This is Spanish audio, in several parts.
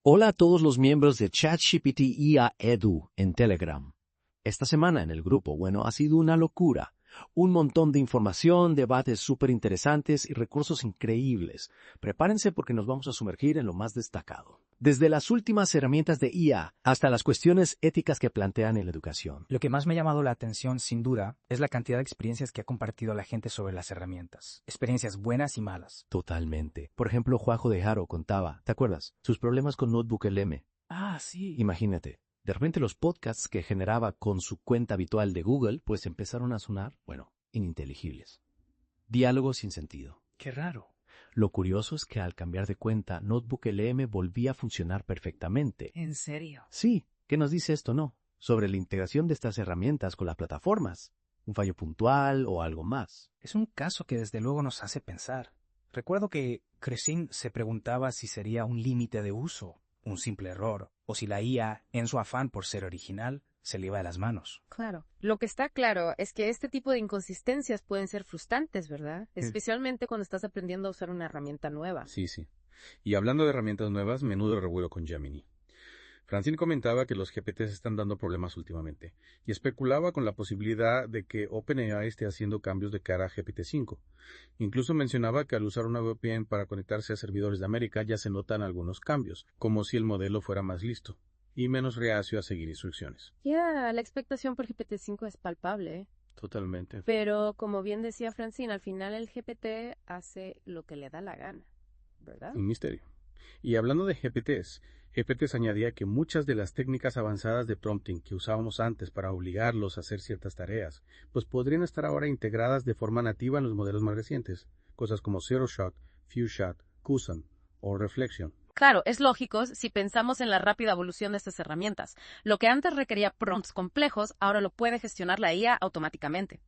Hola a todos los miembros de ChatGPT IA Edu en Telegram. Esta semana en el grupo, ha sido una locura. Un montón de información, debates súper interesantes y recursos increíbles. Prepárense porque nos vamos a sumergir en lo más destacado. Desde las últimas herramientas de IA hasta las cuestiones éticas que plantean en la educación. Lo que más me ha llamado la atención, sin duda, es la cantidad de experiencias que ha compartido la gente sobre las herramientas. Experiencias buenas y malas. Totalmente. Por ejemplo, Juanjo de Haro contaba, ¿te acuerdas? Sus problemas con Notebook LM. Ah, sí. Imagínate. De repente los podcasts que generaba con su cuenta habitual de Google, pues empezaron a sonar, ininteligibles. Diálogos sin sentido. Qué raro. Lo curioso es que al cambiar de cuenta, Notebook LM volvía a funcionar perfectamente. ¿En serio? Sí, ¿qué nos dice esto, no? Sobre la integración de estas herramientas con las plataformas. ¿Un fallo puntual o algo más? Es un caso que desde luego nos hace pensar. Recuerdo que Cresin se preguntaba si sería un límite de uso, un simple error, o si la IA, en su afán por ser original, se le iba de las manos. Claro. Lo que está claro es que este tipo de inconsistencias pueden ser frustrantes, ¿verdad? Especialmente cuando estás aprendiendo a usar una herramienta nueva. Sí. Y hablando de herramientas nuevas, menudo revuelo con Gemini. Francine comentaba que los GPTs están dando problemas últimamente y especulaba con la posibilidad de que OpenAI esté haciendo cambios de cara a GPT-5. Incluso mencionaba que al usar una VPN para conectarse a servidores de América ya se notan algunos cambios, como si el modelo fuera más listo y menos reacio a seguir instrucciones. La expectación por GPT-5 es palpable, ¿eh? Totalmente. Pero, como bien decía Francine, al final el GPT hace lo que le da la gana, ¿verdad? Un misterio. Y hablando de GPTs, GPTs añadía que muchas de las técnicas avanzadas de prompting que usábamos antes para obligarlos a hacer ciertas tareas, pues podrían estar ahora integradas de forma nativa en los modelos más recientes, cosas como Zero Shot, Few Shot, Kusan o Reflection. Claro, es lógico si pensamos en la rápida evolución de estas herramientas. Lo que antes requería prompts complejos, ahora lo puede gestionar la IA automáticamente.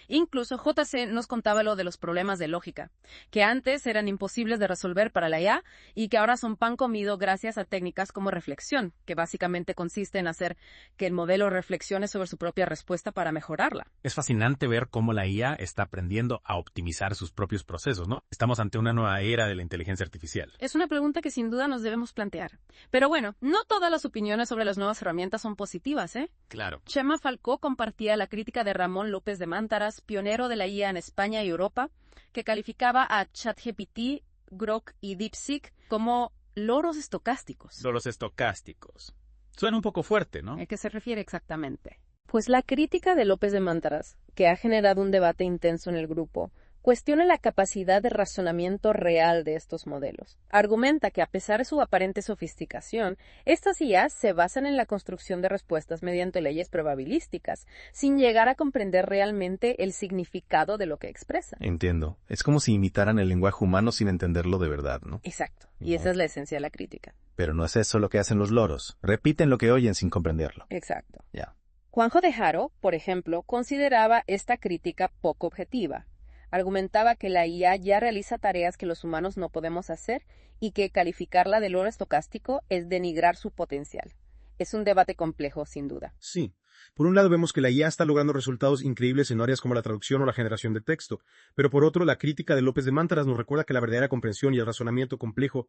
Incluso JC nos contaba lo de los problemas de lógica, que antes eran imposibles de resolver para la IA y que ahora son pan comido gracias a técnicas como reflexión, que básicamente consiste en hacer que el modelo reflexione sobre su propia respuesta para mejorarla. Es fascinante ver cómo la IA está aprendiendo a optimizar sus propios procesos, ¿no? Estamos ante una nueva era de la inteligencia artificial. Es una pregunta que sin duda nos debemos plantear. Pero no todas las opiniones sobre las nuevas herramientas son positivas, ¿eh? Claro. Chema Falcó compartía la crítica de Ramón López de Mántaras, pionero de la IA en España y Europa, que calificaba a ChatGPT, Grok y DeepSeek como loros estocásticos. Los estocásticos. Suena un poco fuerte, ¿no? ¿A qué se refiere exactamente? Pues la crítica de López de Mántaras, que ha generado un debate intenso en el grupo, cuestiona la capacidad de razonamiento real de estos modelos. Argumenta que a pesar de su aparente sofisticación, estas IAs se basan en la construcción de respuestas mediante leyes probabilísticas, sin llegar a comprender realmente el significado de lo que expresan. Entiendo. Es como si imitaran el lenguaje humano sin entenderlo de verdad, ¿no? Exacto. Y esa es la esencia de la crítica. Pero no es eso lo que hacen los loros. Repiten lo que oyen sin comprenderlo. Exacto. Ya. Juanjo de Haro, por ejemplo, consideraba esta crítica poco objetiva. Argumentaba que la IA ya realiza tareas que los humanos no podemos hacer y que calificarla de loro estocástico es denigrar su potencial. Es un debate complejo, sin duda. Sí. Por un lado vemos que la IA está logrando resultados increíbles en áreas como la traducción o la generación de texto, pero por otro la crítica de López de Mántaras nos recuerda que la verdadera comprensión y el razonamiento complejo,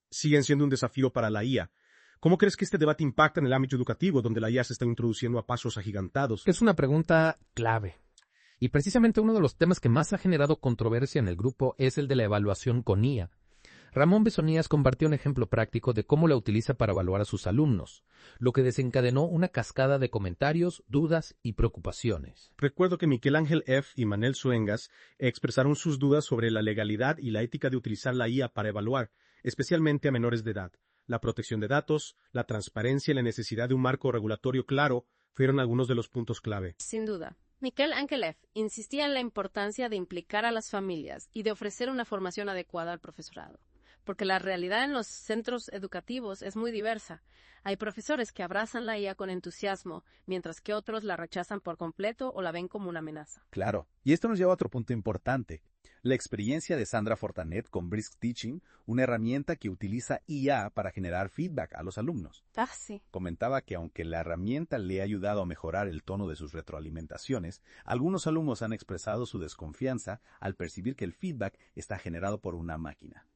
siguen siendo un desafío para la IA. ¿Cómo crees que este debate impacta en el ámbito educativo, donde la IA se está introduciendo a pasos agigantados? Es una pregunta clave. Y precisamente uno de los temas que más ha generado controversia en el grupo es el de la evaluación con IA. Ramón Besonías compartió un ejemplo práctico de cómo la utiliza para evaluar a sus alumnos, lo que desencadenó una cascada de comentarios, dudas y preocupaciones. Recuerdo que Miguel Ángel F. y Manel Suengas expresaron sus dudas sobre la legalidad y la ética de utilizar la IA para evaluar, especialmente a menores de edad. La protección de datos, la transparencia y la necesidad de un marco regulatorio claro fueron algunos de los puntos clave. Sin duda. Miguel Ángel insistía en la importancia de implicar a las familias y de ofrecer una formación adecuada al profesorado, porque la realidad en los centros educativos es muy diversa. Hay profesores que abrazan la IA con entusiasmo, mientras que otros la rechazan por completo o la ven como una amenaza. Claro, y esto nos lleva a otro punto importante. La experiencia de Sandra Fortanet con Brisk Teaching, una herramienta que utiliza IA para generar feedback a los alumnos. Sí. Comentaba que aunque la herramienta le ha ayudado a mejorar el tono de sus retroalimentaciones, algunos alumnos han expresado su desconfianza al percibir que el feedback está generado por una máquina.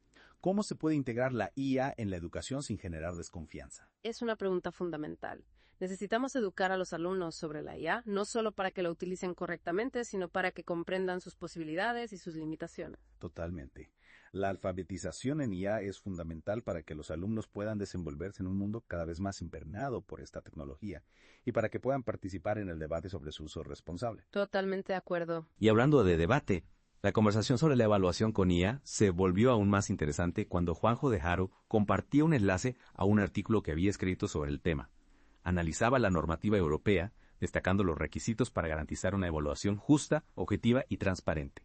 ¿Cómo se puede integrar la IA en la educación sin generar desconfianza? Es una pregunta fundamental. Necesitamos educar a los alumnos sobre la IA, no solo para que la utilicen correctamente, sino para que comprendan sus posibilidades y sus limitaciones. Totalmente. La alfabetización en IA es fundamental para que los alumnos puedan desenvolverse en un mundo cada vez más impregnado por esta tecnología y para que puedan participar en el debate sobre su uso responsable. Totalmente de acuerdo. Y hablando de debate, la conversación sobre la evaluación con IA se volvió aún más interesante cuando Juanjo de Haro compartía un enlace a un artículo que había escrito sobre el tema. Analizaba la normativa europea, destacando los requisitos para garantizar una evaluación justa, objetiva y transparente.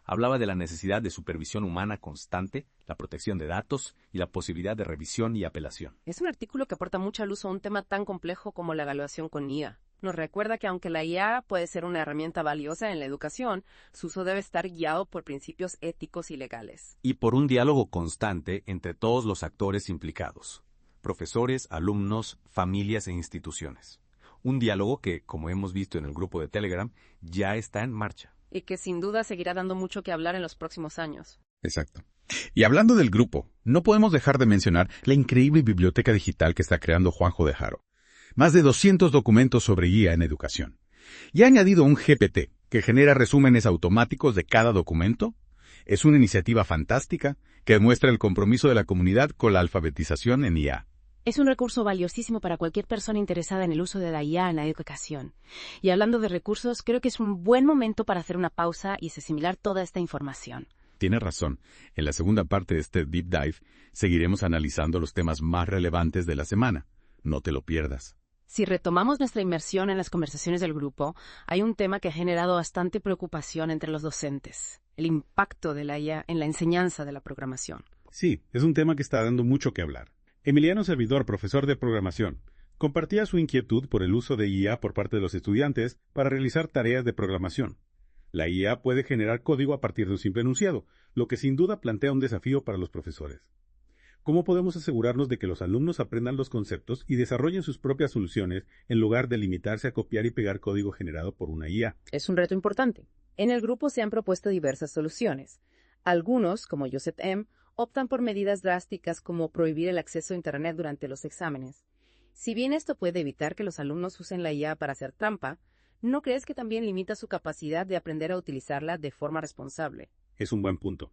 Hablaba de la necesidad de supervisión humana constante, la protección de datos y la posibilidad de revisión y apelación. Es un artículo que aporta mucha luz a un tema tan complejo como la evaluación con IA. Nos recuerda que aunque la IA puede ser una herramienta valiosa en la educación, su uso debe estar guiado por principios éticos y legales. Y por un diálogo constante entre todos los actores implicados: profesores, alumnos, familias e instituciones. Un diálogo que, como hemos visto en el grupo de Telegram, ya está en marcha. Y que sin duda seguirá dando mucho que hablar en los próximos años. Exacto. Y hablando del grupo, no podemos dejar de mencionar la increíble biblioteca digital que está creando Juanjo de Haro. Más de 200 documentos sobre IA en educación. Y ha añadido un GPT que genera resúmenes automáticos de cada documento. Es una iniciativa fantástica que demuestra el compromiso de la comunidad con la alfabetización en IA. Es un recurso valiosísimo para cualquier persona interesada en el uso de la IA en la educación. Y hablando de recursos, creo que es un buen momento para hacer una pausa y asimilar toda esta información. Tienes razón. En la segunda parte de este Deep Dive, seguiremos analizando los temas más relevantes de la semana. No te lo pierdas. Si retomamos nuestra inmersión en las conversaciones del grupo, hay un tema que ha generado bastante preocupación entre los docentes: el impacto de la IA en la enseñanza de la programación. Sí, es un tema que está dando mucho que hablar. Emiliano Servidor, profesor de programación, compartía su inquietud por el uso de IA por parte de los estudiantes para realizar tareas de programación. La IA puede generar código a partir de un simple enunciado, lo que sin duda plantea un desafío para los profesores. ¿Cómo podemos asegurarnos de que los alumnos aprendan los conceptos y desarrollen sus propias soluciones en lugar de limitarse a copiar y pegar código generado por una IA? Es un reto importante. En el grupo se han propuesto diversas soluciones. Algunos, como Joseph M., optan por medidas drásticas como prohibir el acceso a Internet durante los exámenes. Si bien esto puede evitar que los alumnos usen la IA para hacer trampa, ¿no crees que también limita su capacidad de aprender a utilizarla de forma responsable? Es un buen punto.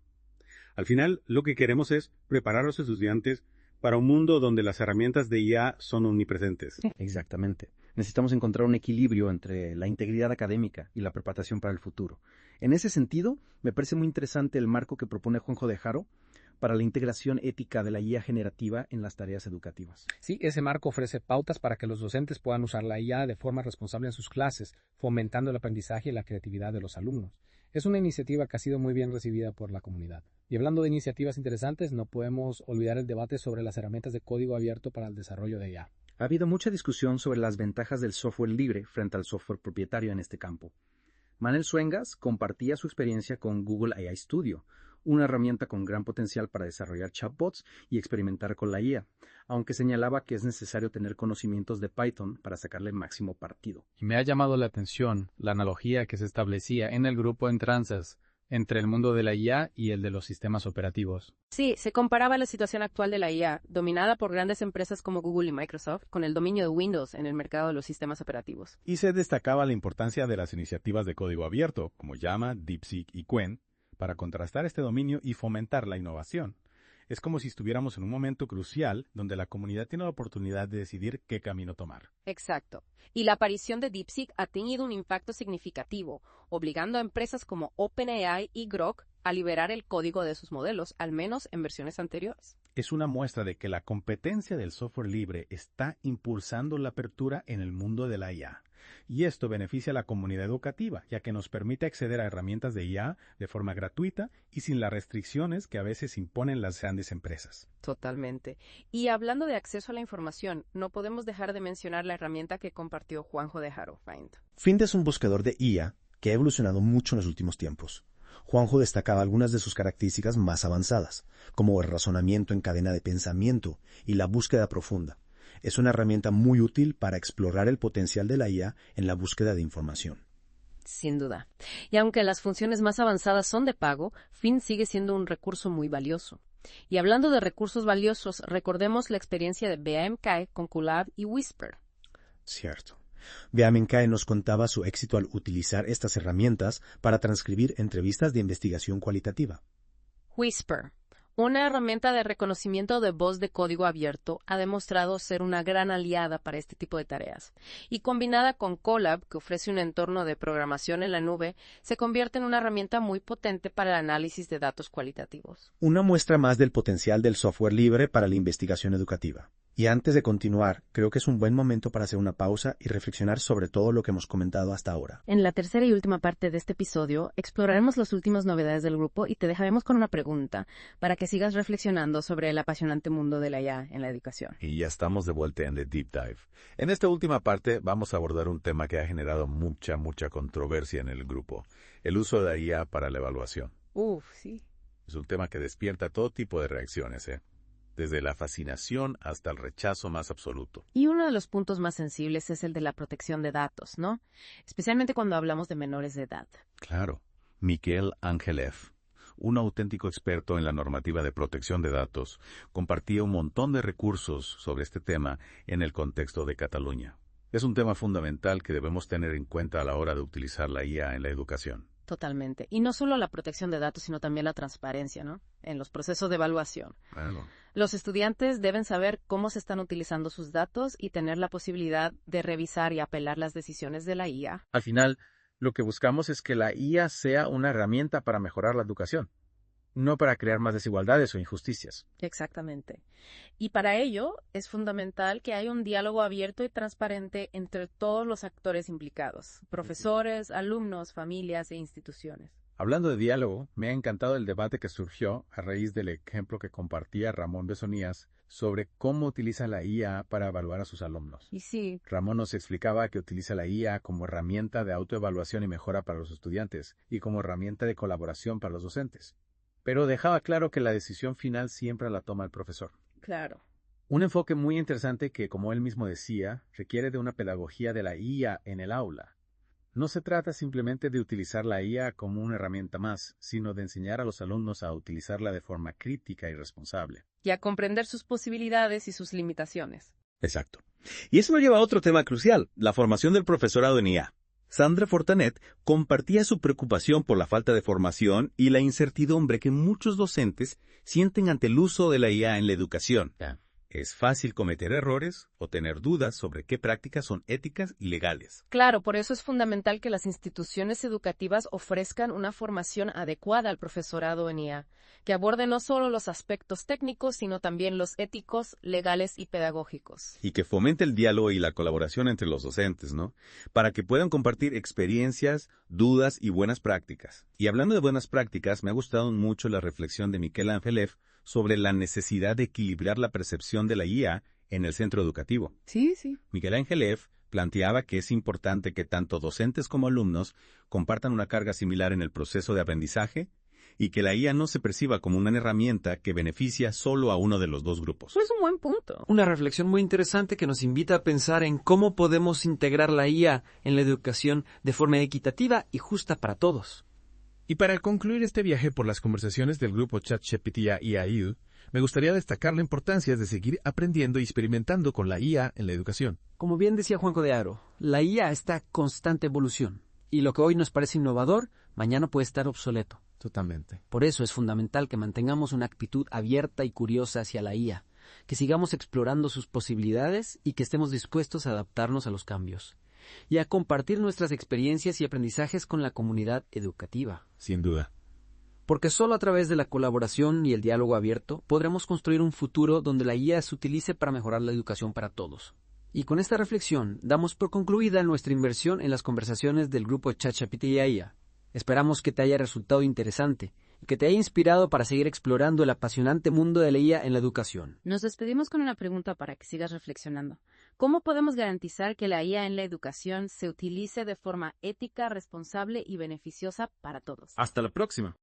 Al final, lo que queremos es preparar a los estudiantes para un mundo donde las herramientas de IA son omnipresentes. Exactamente. Necesitamos encontrar un equilibrio entre la integridad académica y la preparación para el futuro. En ese sentido, me parece muy interesante el marco que propone Juanjo de Haro para la integración ética de la IA generativa en las tareas educativas. Sí, ese marco ofrece pautas para que los docentes puedan usar la IA de forma responsable en sus clases, fomentando el aprendizaje y la creatividad de los alumnos. Es una iniciativa que ha sido muy bien recibida por la comunidad. Y hablando de iniciativas interesantes, no podemos olvidar el debate sobre las herramientas de código abierto para el desarrollo de IA. Ha habido mucha discusión sobre las ventajas del software libre frente al software propietario en este campo. Manel Suengas compartía su experiencia con Google AI Studio, una herramienta con gran potencial para desarrollar chatbots y experimentar con la IA, aunque señalaba que es necesario tener conocimientos de Python para sacarle el máximo partido. Y me ha llamado la atención la analogía que se establecía en el grupo en Tranzas entre el mundo de la IA y el de los sistemas operativos. Sí, se comparaba la situación actual de la IA, dominada por grandes empresas como Google y Microsoft, con el dominio de Windows en el mercado de los sistemas operativos. Y se destacaba la importancia de las iniciativas de código abierto, como Llama, DeepSeek y Qwen, para contrastar este dominio y fomentar la innovación. Es como si estuviéramos en un momento crucial donde la comunidad tiene la oportunidad de decidir qué camino tomar. Exacto. Y la aparición de DeepSeek ha tenido un impacto significativo, obligando a empresas como OpenAI y Grok a liberar el código de sus modelos, al menos en versiones anteriores. Es una muestra de que la competencia del software libre está impulsando la apertura en el mundo de la IA. Y esto beneficia a la comunidad educativa, ya que nos permite acceder a herramientas de IA de forma gratuita y sin las restricciones que a veces imponen las grandes empresas. Totalmente. Y hablando de acceso a la información, no podemos dejar de mencionar la herramienta que compartió Juanjo de Haro, Find. Find es un buscador de IA que ha evolucionado mucho en los últimos tiempos. Juanjo destacaba algunas de sus características más avanzadas, como el razonamiento en cadena de pensamiento y la búsqueda profunda. Es una herramienta muy útil para explorar el potencial de la IA en la búsqueda de información. Sin duda. Y aunque las funciones más avanzadas son de pago, Find sigue siendo un recurso muy valioso. Y hablando de recursos valiosos, recordemos la experiencia de BAMK con Colab y Whisper. Cierto. BAMK nos contaba su éxito al utilizar estas herramientas para transcribir entrevistas de investigación cualitativa. Whisper, una herramienta de reconocimiento de voz de código abierto, ha demostrado ser una gran aliada para este tipo de tareas. Y combinada con Colab, que ofrece un entorno de programación en la nube, se convierte en una herramienta muy potente para el análisis de datos cualitativos. Una muestra más del potencial del software libre para la investigación educativa. Y antes de continuar, creo que es un buen momento para hacer una pausa y reflexionar sobre todo lo que hemos comentado hasta ahora. En la tercera y última parte de este episodio, exploraremos las últimas novedades del grupo y te dejaremos con una pregunta para que sigas reflexionando sobre el apasionante mundo de la IA en la educación. Y ya estamos de vuelta en The Deep Dive. En esta última parte vamos a abordar un tema que ha generado mucha controversia en el grupo: el uso de la IA para la evaluación. Sí. Es un tema que despierta todo tipo de reacciones, desde la fascinación hasta el rechazo más absoluto. Y uno de los puntos más sensibles es el de la protección de datos, ¿no? Especialmente cuando hablamos de menores de edad. Claro. Miquel Ángelev, un auténtico experto en la normativa de protección de datos, compartía un montón de recursos sobre este tema en el contexto de Cataluña. Es un tema fundamental que debemos tener en cuenta a la hora de utilizar la IA en la educación. Totalmente. Y no solo la protección de datos, sino también la transparencia, ¿no? En los procesos de evaluación. Bueno. Los estudiantes deben saber cómo se están utilizando sus datos y tener la posibilidad de revisar y apelar las decisiones de la IA. Al final, lo que buscamos es que la IA sea una herramienta para mejorar la educación, no para crear más desigualdades o injusticias. Exactamente. Y para ello es fundamental que haya un diálogo abierto y transparente entre todos los actores implicados: profesores, alumnos, familias e instituciones. Hablando de diálogo, me ha encantado el debate que surgió a raíz del ejemplo que compartía Ramón Besonías sobre cómo utiliza la IA para evaluar a sus alumnos. Y sí. Ramón nos explicaba que utiliza la IA como herramienta de autoevaluación y mejora para los estudiantes y como herramienta de colaboración para los docentes. Pero dejaba claro que la decisión final siempre la toma el profesor. Claro. Un enfoque muy interesante que, como él mismo decía, requiere de una pedagogía de la IA en el aula. No se trata simplemente de utilizar la IA como una herramienta más, sino de enseñar a los alumnos a utilizarla de forma crítica y responsable. Y a comprender sus posibilidades y sus limitaciones. Exacto. Y eso nos lleva a otro tema crucial: la formación del profesorado en IA. Sandra Fortanet compartía su preocupación por la falta de formación y la incertidumbre que muchos docentes sienten ante el uso de la IA en la educación. Es fácil cometer errores o tener dudas sobre qué prácticas son éticas y legales. Claro, por eso es fundamental que las instituciones educativas ofrezcan una formación adecuada al profesorado en IA, que aborde no solo los aspectos técnicos, sino también los éticos, legales y pedagógicos. Y que fomente el diálogo y la colaboración entre los docentes, ¿no? Para que puedan compartir experiencias, dudas y buenas prácticas. Y hablando de buenas prácticas, me ha gustado mucho la reflexión de Miquel Ángelev sobre la necesidad de equilibrar la percepción de la IA en el centro educativo. Sí. Miquel Ángelev planteaba que es importante que tanto docentes como alumnos compartan una carga similar en el proceso de aprendizaje y que la IA no se perciba como una herramienta que beneficia solo a uno de los dos grupos. Es un buen punto. Una reflexión muy interesante que nos invita a pensar en cómo podemos integrar la IA en la educación de forma equitativa y justa para todos. Y para concluir este viaje por las conversaciones del grupo ChatGPT y IAU, me gustaría destacar la importancia de seguir aprendiendo y experimentando con la IA en la educación. Como bien decía Juanjo de Haro, la IA está en constante evolución, y lo que hoy nos parece innovador, mañana puede estar obsoleto. Totalmente. Por eso es fundamental que mantengamos una actitud abierta y curiosa hacia la IA, que sigamos explorando sus posibilidades y que estemos dispuestos a adaptarnos a los cambios y a compartir nuestras experiencias y aprendizajes con la comunidad educativa. Sin duda. Porque solo a través de la colaboración y el diálogo abierto podremos construir un futuro donde la IA se utilice para mejorar la educación para todos. Y con esta reflexión damos por concluida nuestra inversión en las conversaciones del grupo ChatGPT y IA. Esperamos que te haya resultado interesante y que te haya inspirado para seguir explorando el apasionante mundo de la IA en la educación. Nos despedimos con una pregunta para que sigas reflexionando. ¿Cómo podemos garantizar que la IA en la educación se utilice de forma ética, responsable y beneficiosa para todos? Hasta la próxima.